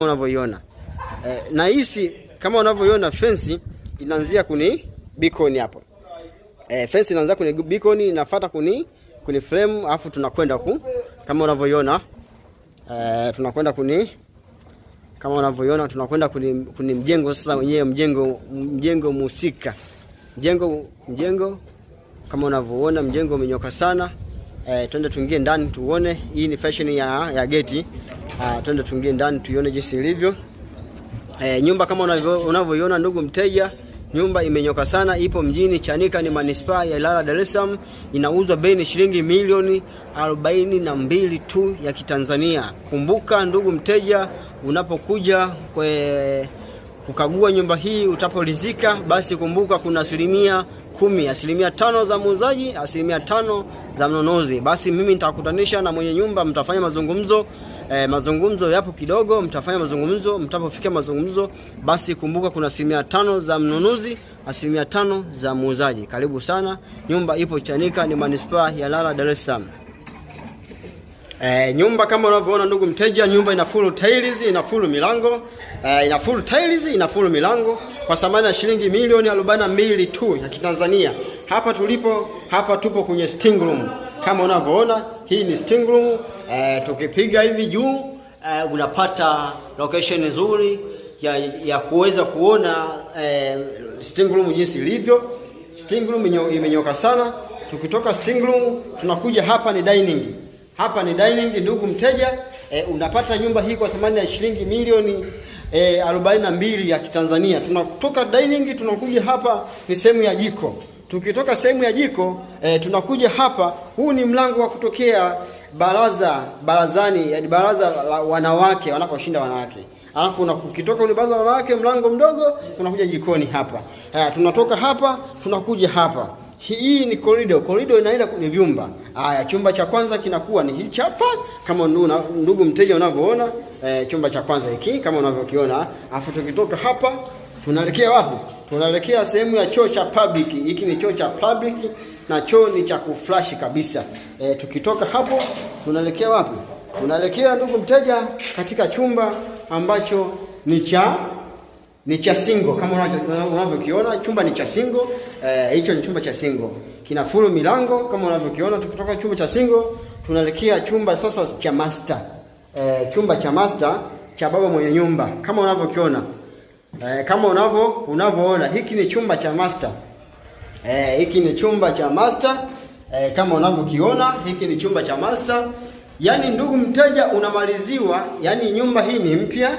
unavyoiona. Na hisi kama unavyoiona fence inaanzia kuni beacon hapo. Fence inaanza kuni beacon inafuata kuni frame afu tunakwenda kama unavyoiona. Tunakwenda kama unavyoiona tunakwenda kuni mjengo sasa wenyewe, mjengo musika. Mjengo kama unavyoona mjengo umenyoka sana. Twende tuingie ndani tuone. Hii ni fashion ya geti. Twende tuingie ndani tuione jinsi ilivyo. Nyumba kama unavyoiona ndugu mteja, nyumba imenyoka sana, ipo mjini Chanika, ni manispaa ya Ilala, Dar es Salaam. Inauzwa bei ni shilingi milioni 42 tu ya Kitanzania. Kumbuka ndugu mteja, unapokuja kukagua nyumba hii utapolizika, basi kumbuka kuna 10%, 5% za muuzaji, 5% za mnunuzi. Basi mimi nitakutanisha na mwenye nyumba, mtafanya mazungumzo. Mazungumzo yapo kidogo, mtafanya mazungumzo. Mtapofikia mazungumzo, basi kumbuka kuna 5% za mnunuzi, 5% za muuzaji. Karibu sana, nyumba ipo Chanika, ni manispaa ya Ilala, Dar es Salaam. Nyumba kama unavyoona ndugu mteja, nyumba ina full tiles, ina full milango, ina full tiles, ina full milango kwa thamani ya shilingi milioni 42 tu ya Kitanzania. Hapa tupo kwenye sitting room. Kama unavyoona hii ni sitting room. Tukipiga hivi juu unapata location nzuri ya kuweza kuona sitting room jinsi ilivyo. Sitting room imenyoka sana. Tukitoka sitting room tunakuja hapa ni dining. Hapa ni dining ndugu mteja. Unapata nyumba hii kwa thamani ya shilingi milioni 42 ya Kitanzania. Tunatoka dining tunakuja hapa ni sehemu ya jiko. Tukitoka sehemu ya jiko tunakuja hapa, huu ni mlango wa kutokea barazani, yani baraza la wanawake wanaposhinda wanawake. Alafu ukitoka ule baraza la wanawake mlango mdogo unakuja jikoni hapa. Tunatoka hapa tunakuja hapa. Hii ni corridor. Corridor inaenda kwenye vyumba. Chumba cha kwanza kinakuwa ni hichi hapa kama ndugu mteja unavyoona. Chumba cha kwanza hiki kama unavyokiona. Alafu tukitoka hapa tunaelekea wapi? Tunaelekea sehemu ya choo cha public. Hiki ni choo cha public na choo ni cha kuflash kabisa. Tukitoka hapo tunaelekea wapi? Tunaelekea ndugu mteja katika chumba ambacho ni cha single. Kama unavyokiona chumba ni cha single. Hicho ni chumba cha single. Kina full milango kama unavyokiona. Tukitoka chumba cha single tunaelekea chumba sasa cha master. Chumba cha master cha baba mwenye nyumba kama unavyokiona. Kama unavyoona hiki ni chumba cha master. Hiki ni chumba cha master. Kama unavyokiona hiki ni chumba cha master. Yaani ndugu mteja unamaliziwa, yani nyumba hii ni mpya.